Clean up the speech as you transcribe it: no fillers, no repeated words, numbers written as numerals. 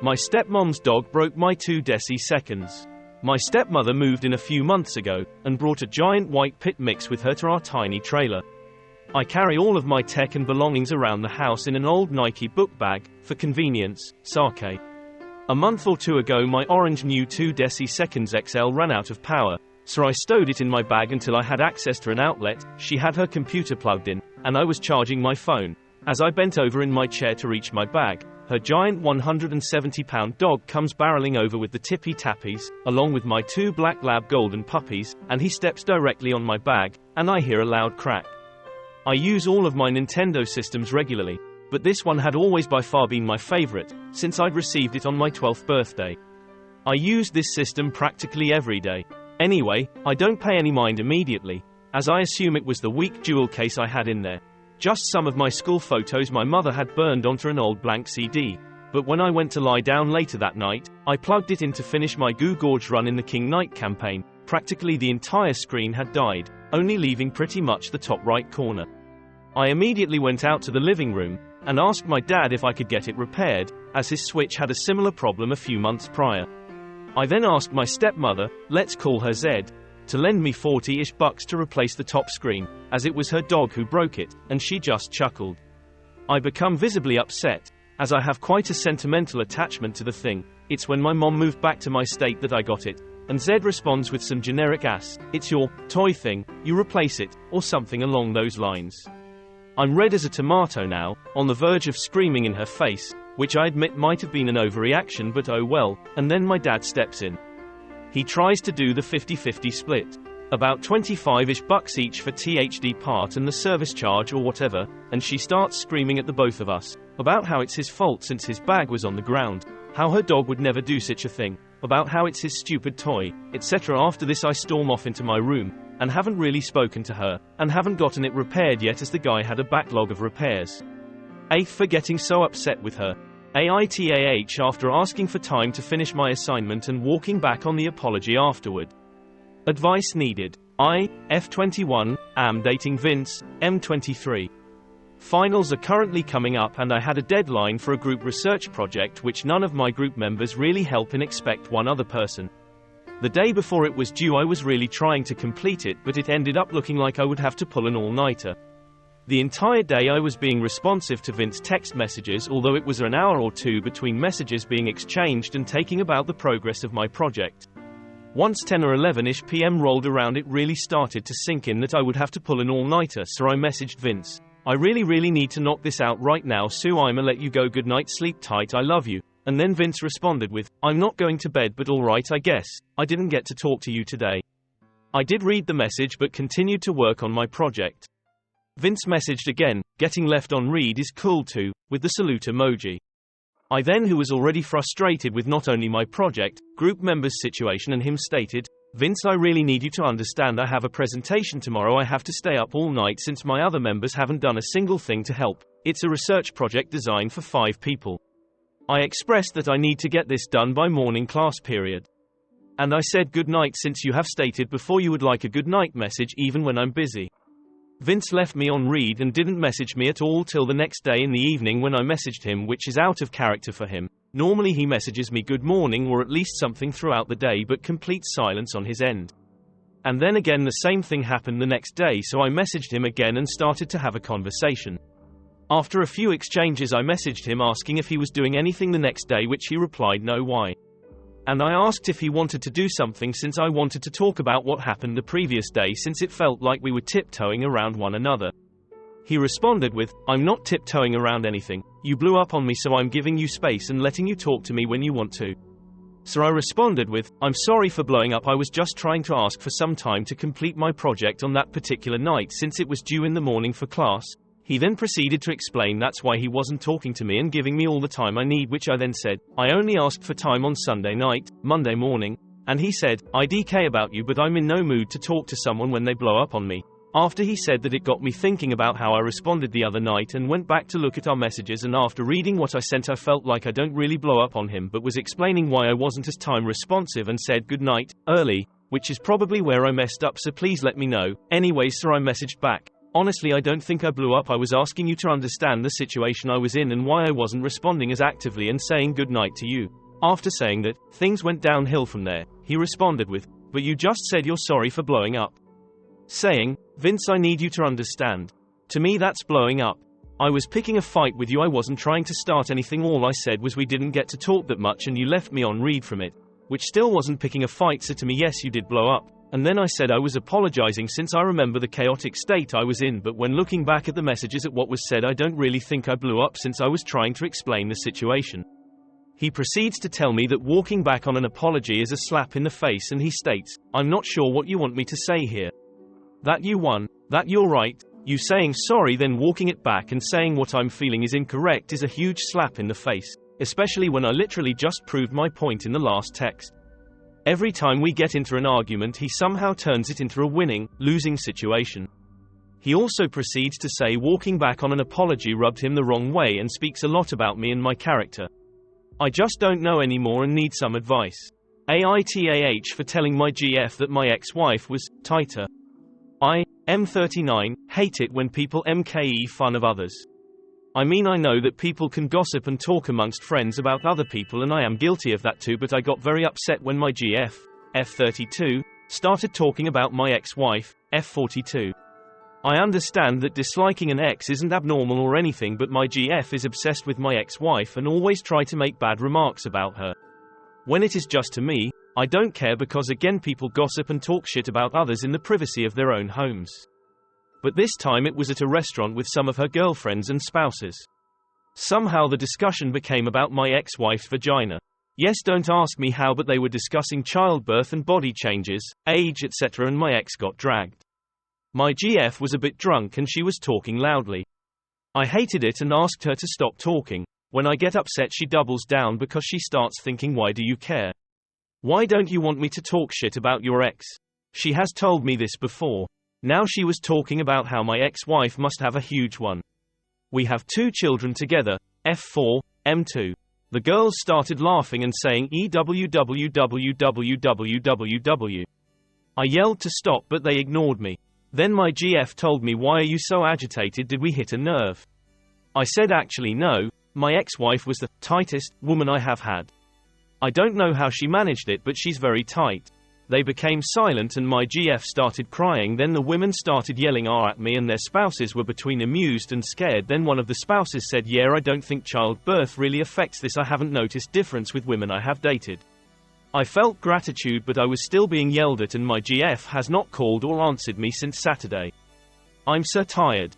My stepmom's dog broke my 2 deciseconds. My stepmother moved in a few months ago, and brought a giant white pit mix with her to our tiny trailer. I carry all of my tech and belongings around the house in an old Nike book bag, for convenience, sake. A month or two ago my orange new 2 deciseconds XL ran out of power, so I stowed it in my bag until I had access to an outlet. She had her computer plugged in, and I was charging my phone. As I bent over in my chair to reach my bag, her giant 170-pound dog comes barreling over with the tippy tappies, along with my 2 black lab golden puppies, and he steps directly on my bag, and I hear a loud crack. I use all of my Nintendo systems regularly, but this one had always by far been my favorite, since I'd received it on my 12th birthday. I used this system practically every day. Anyway, I don't pay any mind immediately, as I assume it was the weak jewel case I had in there. Just some of my school photos my mother had burned onto an old blank CD. But when I went to lie down later that night, I plugged it in to finish my Goo Gorge run in the King Knight campaign. Practically the entire screen had died, only leaving pretty much the top right corner. I immediately went out to the living room, and asked my dad if I could get it repaired, as his Switch had a similar problem a few months prior. I then asked my stepmother, let's call her Zed, to lend me $40-ish to replace the top screen, as it was her dog who broke it, and she just chuckled. I become visibly upset, as I have quite a sentimental attachment to the thing. It's when my mom moved back to my state that I got it, and Zed responds with some generic it's your toy thing, you replace it, or something along those lines. I'm red as a tomato now, on the verge of screaming in her face, which I admit might have been an overreaction, but oh well. And then my dad steps in. He tries to do the 50-50 split. About $25-ish each for THD part and the service charge or whatever, and she starts screaming at the both of us, about how it's his fault since his bag was on the ground, how her dog would never do such a thing, about how it's his stupid toy, etc. After this I storm off into my room, and haven't really spoken to her, and haven't gotten it repaired yet as the guy had a backlog of repairs. Eighth for getting so upset with her. AITAH after asking for time to finish my assignment and walking back on the apology afterward. Advice needed. I, F21, am dating Vince, M23. Finals are currently coming up and I had a deadline for a group research project which none of my group members really help in except one other person. The day before it was due I was really trying to complete it, but it ended up looking like I would have to pull an all-nighter. The entire day I was being responsive to Vince's text messages, although it was an hour or two between messages being exchanged and taking about the progress of my project. Once 10 or 11-ish PM rolled around it really started to sink in that I would have to pull an all-nighter, so I messaged Vince. I really need to knock this out right now, so I'ma let you go, good night, sleep tight, I love you. And then Vince responded with, I'm not going to bed but alright I guess, I didn't get to talk to you today. I did read the message but continued to work on my project. Vince messaged again, getting left on read is cool too, with the salute emoji. I then, who was already frustrated with not only my project, group members' situation and him, stated, Vince, I really need you to understand I have a presentation tomorrow. I have to stay up all night since my other members haven't done a single thing to help. It's a research project designed for 5 people. I expressed that I need to get this done by morning class period. And I said good night since you have stated before you would like a good night message even when I'm busy. Vince left me on read and didn't message me at all till the next day in the evening when I messaged him, which is out of character for him. Normally he messages me good morning or at least something throughout the day, but complete silence on his end. And then again the same thing happened the next day, so I messaged him again and started to have a conversation. After a few exchanges I messaged him asking if he was doing anything the next day, which he replied no, why. And I asked if he wanted to do something since I wanted to talk about what happened the previous day since it felt like we were tiptoeing around one another. He responded with, I'm not tiptoeing around anything, you blew up on me so I'm giving you space and letting you talk to me when you want to. So I responded with, I'm sorry for blowing up, I was just trying to ask for some time to complete my project on that particular night since it was due in the morning for class. He then proceeded to explain that's why he wasn't talking to me and giving me all the time I need, which I then said, I only asked for time on Sunday night, Monday morning, and he said, I DK about you but I'm in no mood to talk to someone when they blow up on me. After he said that, it got me thinking about how I responded the other night and went back to look at our messages, and after reading what I sent I felt like I don't really blow up on him but was explaining why I wasn't as time responsive and said good night, early, which is probably where I messed up, so please let me know. Anyways, so I messaged back. Honestly, I don't think I blew up. I was asking you to understand the situation I was in and why I wasn't responding as actively and saying good night to you. After saying that, things went downhill from there. He responded with, but you just said you're sorry for blowing up. Saying, Vince, I need you to understand. To me that's blowing up. I was picking a fight with you. I wasn't trying to start anything. All I said was we didn't get to talk that much and you left me on read from it. Which still wasn't picking a fight. So to me, yes, you did blow up. And then I said I was apologizing since I remember the chaotic state I was in, but when looking back at the messages at what was said, I don't really think I blew up since I was trying to explain the situation. He proceeds to tell me that walking back on an apology is a slap in the face, and he states, I'm not sure what you want me to say here. That you won, that you're right, you saying sorry then walking it back and saying what I'm feeling is incorrect is a huge slap in the face, especially when I literally just proved my point in the last text. Every time we get into an argument he somehow turns it into a winning, losing situation. He also proceeds to say walking back on an apology rubbed him the wrong way and speaks a lot about me and my character. I just don't know anymore and need some advice. AITAH for telling my GF that my ex-wife was tighter. I, M39, hate it when people mke fun of others. I mean, I know that people can gossip and talk amongst friends about other people, and I am guilty of that too, but I got very upset when my GF, F32, started talking about my ex-wife, F42. I understand that disliking an ex isn't abnormal or anything, but my GF is obsessed with my ex-wife and always try to make bad remarks about her. When it is just to me, I don't care because again people gossip and talk shit about others in the privacy of their own homes. But this time it was at a restaurant with some of her girlfriends and spouses. Somehow the discussion became about my ex-wife's vagina. Yes, don't ask me how, but they were discussing childbirth and body changes, age, etc., and my ex got dragged. My GF was a bit drunk and she was talking loudly. I hated it and asked her to stop talking. When I get upset she doubles down because she starts thinking, why do you care? Why don't you want me to talk shit about your ex? She has told me this before. Now she was talking about how my ex-wife must have a huge one. We have 2 children together, F4, M2. The girls started laughing and saying EWWWWWW. I yelled to stop but they ignored me. Then my GF told me, why are you so agitated, did we hit a nerve? I said actually no, my ex-wife was the tightest woman I have had. I don't know how she managed it, but she's very tight. They became silent and my GF started crying. Then the women started yelling at me and their spouses were between amused and scared. Then one of the spouses said, yeah, I don't think childbirth really affects this. I haven't noticed difference with women I have dated. I felt gratitude, but I was still being yelled at and my GF has not called or answered me since Saturday. I'm so tired.